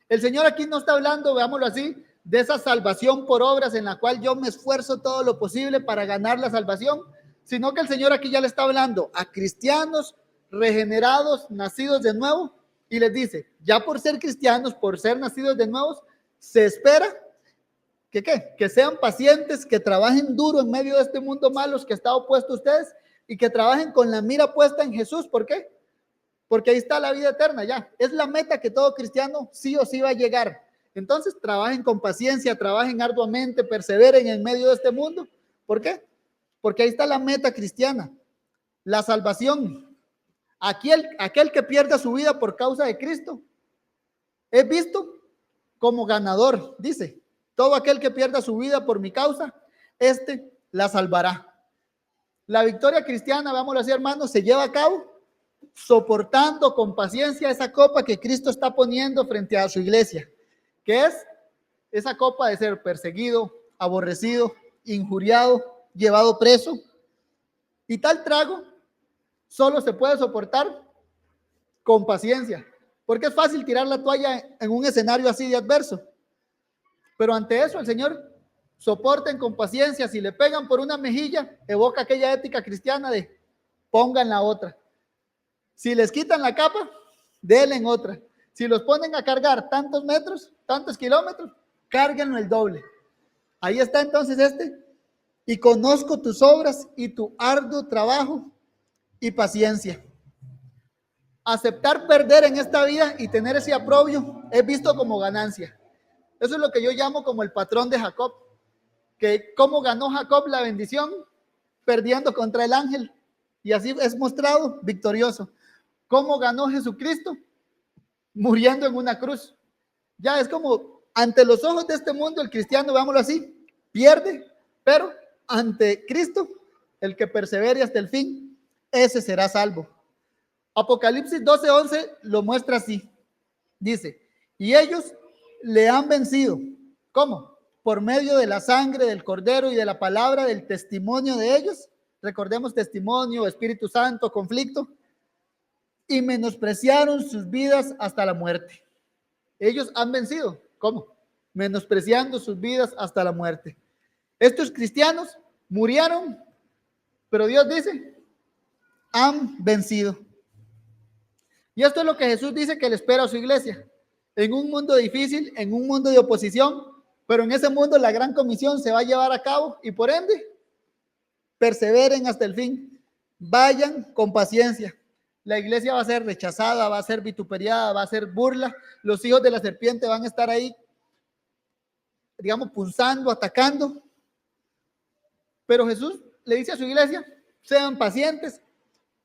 A: El Señor aquí no está hablando, veámoslo así, de esa salvación por obras en la cual yo me esfuerzo todo lo posible para ganar la salvación, sino que el Señor aquí ya le está hablando a cristianos regenerados, nacidos de nuevo, y les dice, ya por ser cristianos, por ser nacidos de nuevo, se espera que ¿qué? Que sean pacientes, que trabajen duro en medio de este mundo malo que está opuesto a ustedes y que trabajen con la mira puesta en Jesús. ¿Por qué? Porque ahí está la vida eterna ya. Es la meta que todo cristiano sí o sí va a llegar. Entonces, trabajen con paciencia, trabajen arduamente, perseveren en medio de este mundo. ¿Por qué? Porque ahí está la meta cristiana, la salvación. Aquel que pierda su vida por causa de Cristo es visto como ganador, dice. Todo aquel que pierda su vida por mi causa, este la salvará. La victoria cristiana, vámonos así, hermanos, se lleva a cabo soportando con paciencia esa copa que Cristo está poniendo frente a su iglesia, que es esa copa de ser perseguido, aborrecido, injuriado, llevado preso. Y tal trago solo se puede soportar con paciencia, porque es fácil tirar la toalla en un escenario así de adverso. Pero ante eso el Señor soporten con paciencia. Si le pegan por una mejilla, evoca aquella ética cristiana de pongan la otra. Si les quitan la capa, denle en otra. Si los ponen a cargar tantos metros, tantos kilómetros, cárguenlo el doble. Ahí está entonces y conozco tus obras y tu arduo trabajo y paciencia. Aceptar perder en esta vida y tener ese aprobio es visto como ganancia. Eso es lo que yo llamo como el patrón de Jacob, que cómo ganó Jacob la bendición, perdiendo contra el ángel, y así es mostrado victorioso. ¿Cómo ganó Jesucristo? Muriendo en una cruz. Ya es como ante los ojos de este mundo el cristiano, veámoslo así, pierde, pero ante Cristo, el que persevere hasta el fin, ese será salvo. Apocalipsis 12:11 lo muestra así. Dice, y ellos le han vencido. ¿Cómo? Por medio de la sangre del Cordero y de la palabra del testimonio de ellos. Recordemos testimonio, Espíritu Santo, conflicto. Y menospreciaron sus vidas hasta la muerte. Ellos han vencido. ¿Cómo? Menospreciando sus vidas hasta la muerte. Estos cristianos murieron, pero Dios dice, han vencido. Y esto es lo que Jesús dice que le espera a su iglesia. En un mundo difícil, en un mundo de oposición, pero en ese mundo la gran comisión se va a llevar a cabo y por ende, perseveren hasta el fin. Vayan con paciencia. La iglesia va a ser rechazada, va a ser vituperiada, va a ser burla. Los hijos de la serpiente van a estar ahí, digamos, punzando, atacando. Pero Jesús le dice a su iglesia, sean pacientes,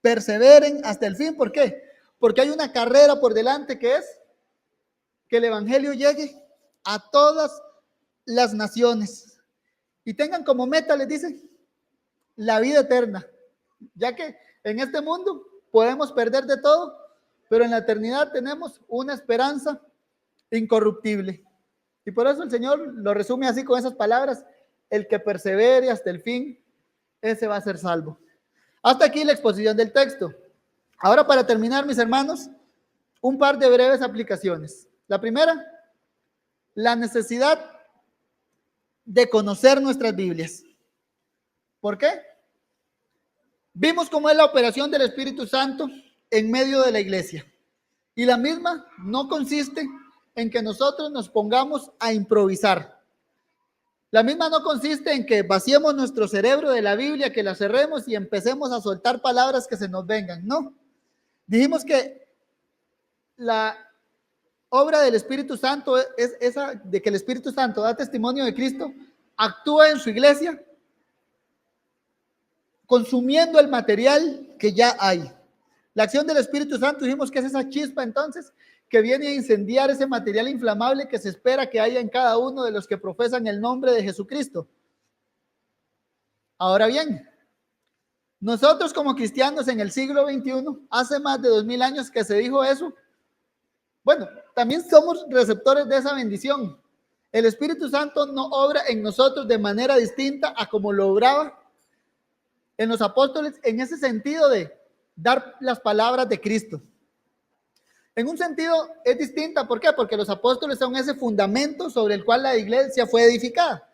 A: perseveren hasta el fin. ¿Por qué? Porque hay una carrera por delante que es que el evangelio llegue a todas las naciones y tengan como meta, les dice, la vida eterna, ya que en este mundo podemos perder de todo, pero en la eternidad tenemos una esperanza incorruptible. Y por eso el Señor lo resume así con esas palabras, el que persevere hasta el fin, ese va a ser salvo. Hasta aquí la exposición del texto. Ahora, para terminar, mis hermanos, un par de breves aplicaciones. La primera, la necesidad de conocer nuestras Biblias. ¿Por qué? Vimos cómo es la operación del Espíritu Santo en medio de la iglesia. Y la misma no consiste en que nosotros nos pongamos a improvisar. La misma no consiste en que vaciemos nuestro cerebro de la Biblia, que la cerremos y empecemos a soltar palabras que se nos vengan. No. Dijimos que la obra del Espíritu Santo es esa de que el Espíritu Santo da testimonio de Cristo, actúa en su iglesia consumiendo el material que ya hay. La acción del Espíritu Santo dijimos que es esa chispa entonces que viene a incendiar ese material inflamable que se espera que haya en cada uno de los que profesan el nombre de Jesucristo. Ahora bien, nosotros como cristianos en el siglo XXI, hace más de 2000 años que se dijo eso, bueno, también somos receptores de esa bendición. El Espíritu Santo no obra en nosotros de manera distinta a como lo obraba en los apóstoles en ese sentido de dar las palabras de Cristo. En un sentido es distinta, ¿por qué? Porque los apóstoles son ese fundamento sobre el cual la iglesia fue edificada.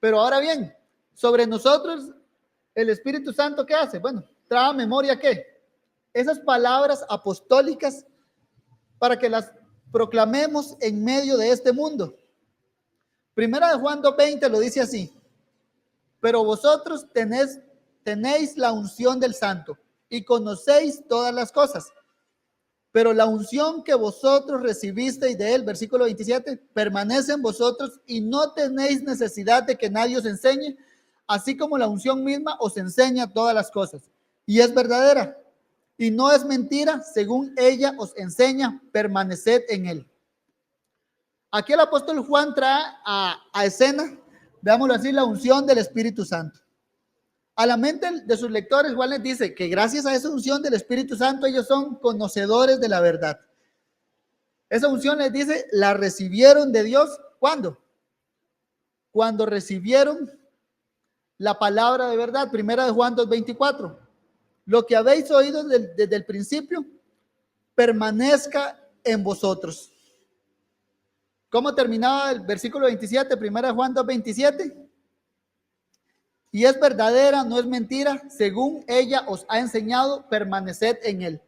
A: Pero ahora bien, sobre nosotros, el Espíritu Santo, ¿qué hace? Bueno, trae a memoria ¿qué? Esas palabras apostólicas para que las proclamemos en medio de este mundo. Primera de Juan 2:20 lo dice así: pero vosotros tenéis la unción del Santo y conocéis todas las cosas. Pero la unción que vosotros recibisteis de él, versículo 27, permanece en vosotros y no tenéis necesidad de que nadie os enseñe, así como la unción misma os enseña todas las cosas. Y es verdadera y no es mentira, según ella os enseña, permaneced en él. Aquí el apóstol Juan trae a escena, veámoslo así, la unción del Espíritu Santo. A la mente de sus lectores, Juan les dice que gracias a esa unción del Espíritu Santo, ellos son conocedores de la verdad. Esa unción les dice, la recibieron de Dios. ¿Cuándo? Cuando recibieron la palabra de verdad. Primera de Juan 2:24. Lo que habéis oído desde el principio, permanezca en vosotros. ¿Cómo terminaba el versículo 27? Primera de Juan 2:27. Y es verdadera, no es mentira, según ella os ha enseñado, permaneced en él.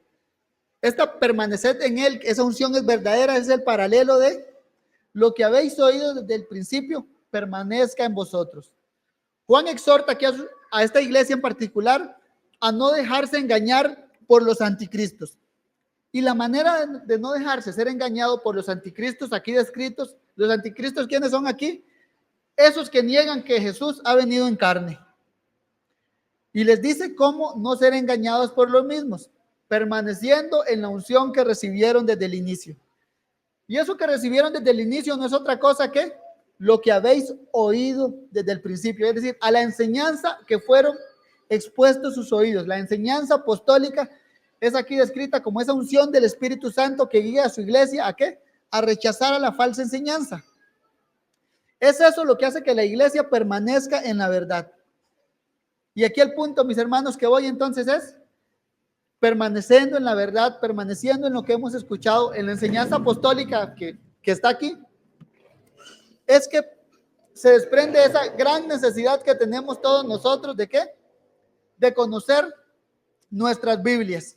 A: Esta permaneced en él, esa unción es verdadera, es el paralelo de lo que habéis oído desde el principio, permanezca en vosotros. Juan exhorta aquí a esta iglesia en particular a no dejarse engañar por los anticristos. Y la manera de no dejarse ser engañado por los anticristos aquí descritos, los anticristos, ¿quiénes son aquí? Esos que niegan que Jesús ha venido en carne. Y les dice cómo no ser engañados por los mismos, permaneciendo en la unción que recibieron desde el inicio. Y eso que recibieron desde el inicio no es otra cosa que lo que habéis oído desde el principio, es decir, a la enseñanza que fueron expuestos sus oídos. La enseñanza apostólica es aquí descrita como esa unción del Espíritu Santo que guía a su iglesia, ¿a qué? A rechazar a la falsa enseñanza. Es eso lo que hace que la iglesia permanezca en la verdad. Y aquí el punto, mis hermanos, que voy entonces es permaneciendo en la verdad, permaneciendo en lo que hemos escuchado, en la enseñanza apostólica que está aquí, es que se desprende esa gran necesidad que tenemos todos nosotros, ¿de qué? De conocer nuestras Biblias.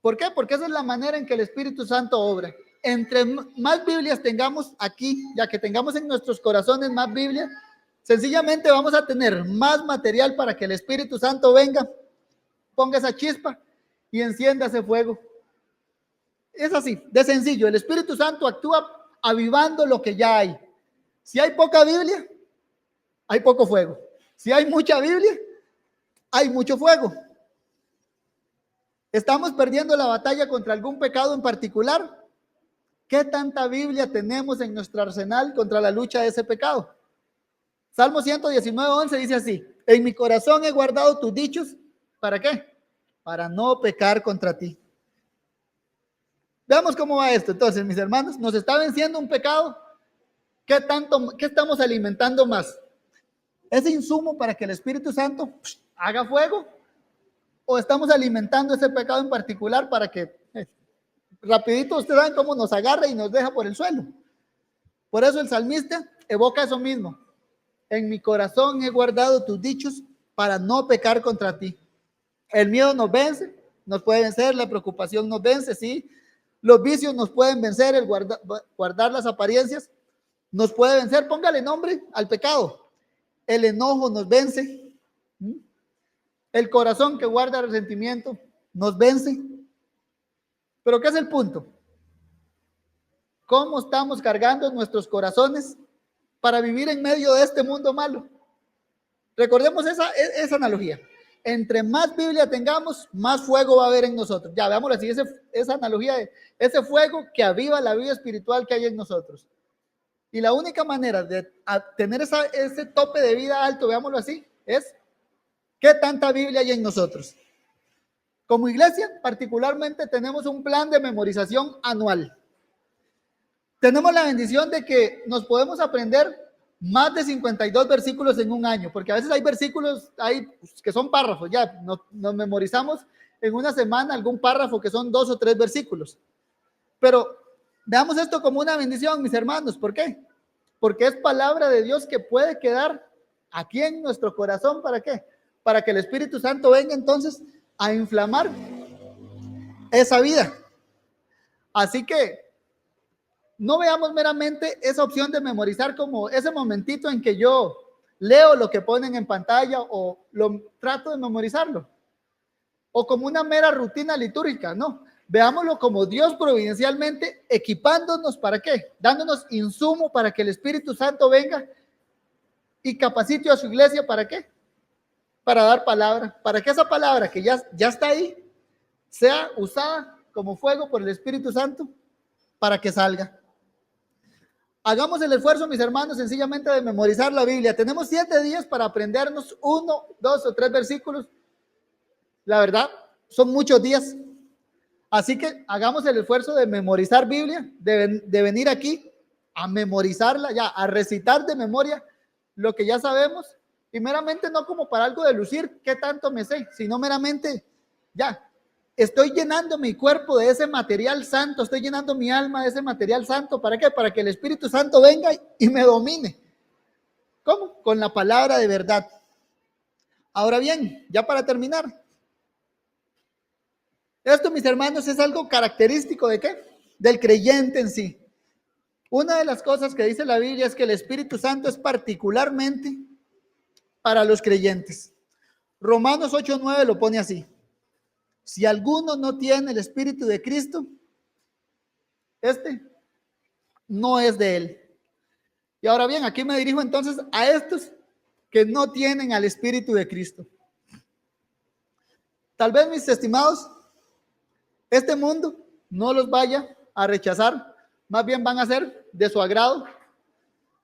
A: ¿Por qué? Porque esa es la manera en que el Espíritu Santo obra. Entre más Biblias tengamos aquí, ya que tengamos en nuestros corazones más Biblias, sencillamente vamos a tener más material para que el Espíritu Santo venga, ponga esa chispa y encienda ese fuego. Es así, de sencillo. El Espíritu Santo actúa avivando lo que ya hay. Si hay poca Biblia, hay poco fuego. Si hay mucha Biblia, hay mucho fuego. ¿Estamos perdiendo la batalla contra algún pecado en particular? ¿Qué tanta Biblia tenemos en nuestro arsenal contra la lucha de ese pecado? Salmo 119:11 dice así: en mi corazón he guardado tus dichos. ¿Para qué? Para no pecar contra ti. Veamos cómo va esto. Entonces, mis hermanos, ¿nos está venciendo un pecado? ¿Qué estamos alimentando más? ¿Ese insumo para que el Espíritu Santo haga fuego? ¿O estamos alimentando ese pecado en particular para que rapidito ustedes saben cómo nos agarra y nos deja por el suelo? Por eso el salmista evoca eso mismo. En mi corazón he guardado tus dichos para no pecar contra ti. El miedo nos vence, nos puede vencer, la preocupación nos vence, sí. Los vicios nos pueden vencer, el guardar las apariencias nos puede vencer. Póngale nombre al pecado. El enojo nos vence. El corazón que guarda resentimiento nos vence. Pero ¿qué es el punto? ¿Cómo estamos cargando nuestros corazones para vivir en medio de este mundo malo? Recordemos esa analogía. Entre más Biblia tengamos, más fuego va a haber en nosotros. Ya, veámoslo así, esa analogía de ese fuego que aviva la vida espiritual que hay en nosotros. Y la única manera de tener ese tope de vida alto, veámoslo así, es ¿qué tanta Biblia hay en nosotros? Como iglesia, particularmente, tenemos un plan de memorización anual. Tenemos la bendición de que nos podemos aprender más de 52 versículos en un año, porque a veces hay versículos que son párrafos, ya nos memorizamos en una semana algún párrafo que son 2 o 3 versículos. Pero veamos esto como una bendición, mis hermanos. ¿Por qué? Porque es palabra de Dios que puede quedar aquí en nuestro corazón. ¿Para qué? Para que el Espíritu Santo venga entonces a inflamar esa vida. Así que no veamos meramente esa opción de memorizar como ese momentito en que yo leo lo que ponen en pantalla o lo trato de memorizarlo, o como una mera rutina litúrgica. No, veámoslo como Dios providencialmente equipándonos. ¿Para qué? Dándonos insumo para que el Espíritu Santo venga y capacite a su iglesia. ¿Para qué? Para dar palabra, para que esa palabra que ya está ahí sea usada como fuego por el Espíritu Santo para que salga. Hagamos el esfuerzo, mis hermanos, sencillamente de memorizar la Biblia. Tenemos 7 días para aprendernos 1, 2 o 3 versículos. La verdad, son muchos días. Así que hagamos el esfuerzo de memorizar Biblia, de venir aquí a memorizarla, ya, a recitar de memoria lo que ya sabemos, y meramente no como para algo de lucir qué tanto me sé, sino meramente, ya, estoy llenando mi cuerpo de ese material santo, estoy llenando mi alma de ese material santo. ¿Para qué? Para que el Espíritu Santo venga y me domine. ¿Cómo? Con la palabra de verdad. Ahora bien, ya para terminar, esto, mis hermanos, es algo característico ¿de qué? Del creyente en sí. Una de las cosas que dice la Biblia es que el Espíritu Santo es particularmente para los creyentes. Romanos 8:9 lo pone así: si alguno no tiene el Espíritu de Cristo, este no es de él. Y ahora bien, aquí me dirijo entonces a estos que no tienen al Espíritu de Cristo. Tal vez, mis estimados, este mundo no los vaya a rechazar, más bien van a ser de su agrado.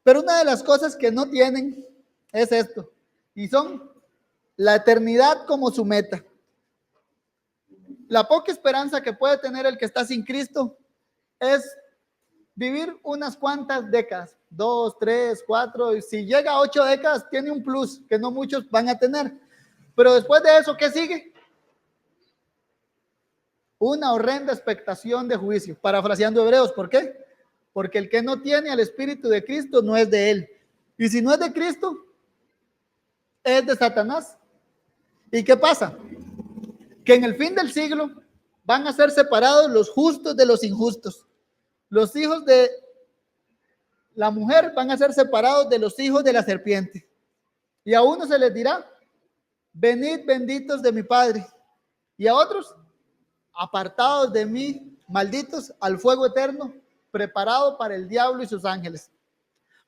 A: Pero una de las cosas que no tienen es esto, y son la eternidad como su meta. La poca esperanza que puede tener el que está sin Cristo es vivir unas cuantas décadas, 2, 3, 4, y si llega a 8 décadas, tiene un plus que no muchos van a tener. Pero después de eso, ¿qué sigue? Una horrenda expectación de juicio, parafraseando Hebreos. ¿Por qué? Porque el que no tiene al Espíritu de Cristo no es de él. Y si no es de Cristo, es de Satanás. ¿Y qué pasa? Que en el fin del siglo van a ser separados los justos de los injustos. Los hijos de la mujer van a ser separados de los hijos de la serpiente. Y a unos se les dirá: venid benditos de mi Padre. Y a otros: apartados de mí, malditos, al fuego eterno, preparado para el diablo y sus ángeles.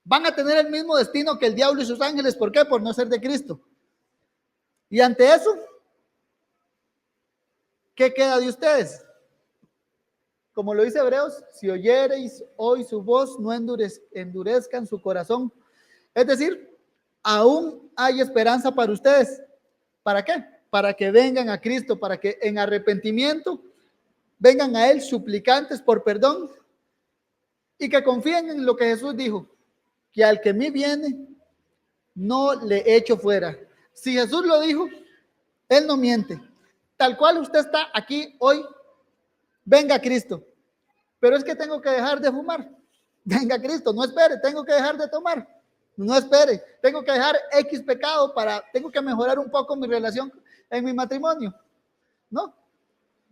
A: Van a tener el mismo destino que el diablo y sus ángeles. ¿Por qué? Por no ser de Cristo. Y ante eso, ¿qué queda de ustedes? Como lo dice Hebreos: si oyereis hoy su voz, no endurezcan su corazón. Es decir, aún hay esperanza para ustedes. ¿Para qué? Para que vengan a Cristo, para que en arrepentimiento vengan a Él suplicantes por perdón y que confíen en lo que Jesús dijo, que al que a mí viene, no le echo fuera. Si Jesús lo dijo, Él no miente. Tal cual usted está aquí hoy, venga a Cristo. Pero es que tengo que dejar de fumar. Venga a Cristo, no espere, tengo que dejar de tomar. No espere, tengo que dejar X pecado tengo que mejorar un poco mi relación en mi matrimonio. No,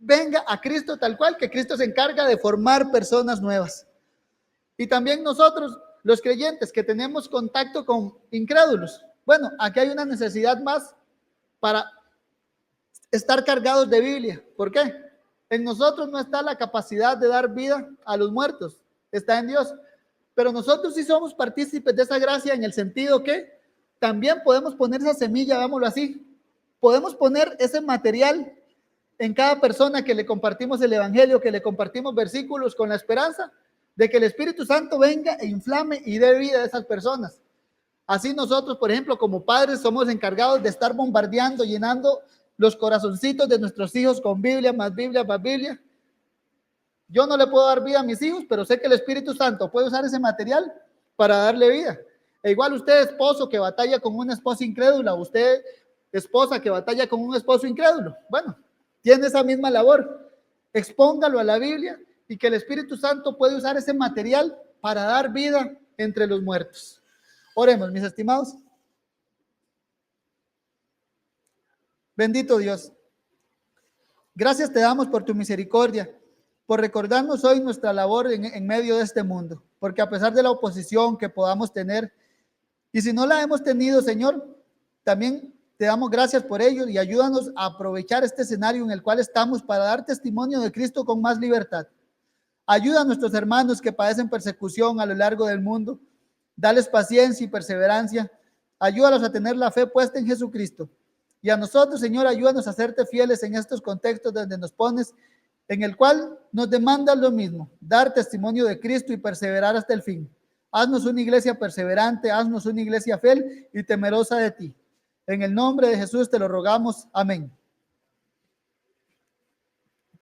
A: venga a Cristo tal cual, que Cristo se encarga de formar personas nuevas. Y también nosotros, los creyentes que tenemos contacto con incrédulos, bueno, aquí hay una necesidad más para estar cargados de Biblia. ¿Por qué? En nosotros no está la capacidad de dar vida a los muertos, está en Dios. Pero nosotros sí somos partícipes de esa gracia en el sentido que también podemos poner esa semilla, vámonos así, podemos poner ese material en cada persona que le compartimos el evangelio, que le compartimos versículos con la esperanza de que el Espíritu Santo venga e inflame y dé vida a esas personas. Así nosotros, por ejemplo, como padres somos encargados de estar bombardeando, llenando los corazoncitos de nuestros hijos con Biblia, más Biblia, más Biblia. Yo no le puedo dar vida a mis hijos, pero sé que el Espíritu Santo puede usar ese material para darle vida. E igual usted, esposo que batalla con una esposa incrédula, usted, esposa que batalla con un esposo incrédulo, bueno, tiene esa misma labor. Expóngalo a la Biblia y que el Espíritu Santo puede usar ese material para dar vida entre los muertos. Oremos, mis estimados. Bendito Dios. Gracias te damos por tu misericordia, por recordarnos hoy nuestra labor en medio de este mundo, porque a pesar de la oposición que podamos tener, y si no la hemos tenido, Señor, también te damos gracias por ello y ayúdanos a aprovechar este escenario en el cual estamos para dar testimonio de Cristo con más libertad. Ayuda a nuestros hermanos que padecen persecución a lo largo del mundo. Dales paciencia y perseverancia. Ayúdalos a tener la fe puesta en Jesucristo. Y a nosotros, Señor, ayúdanos a serte fieles en estos contextos donde nos pones, en el cual nos demandas lo mismo, dar testimonio de Cristo y perseverar hasta el fin. Haznos una iglesia perseverante, haznos una iglesia fiel y temerosa de ti. En el nombre de Jesús te lo rogamos. Amén.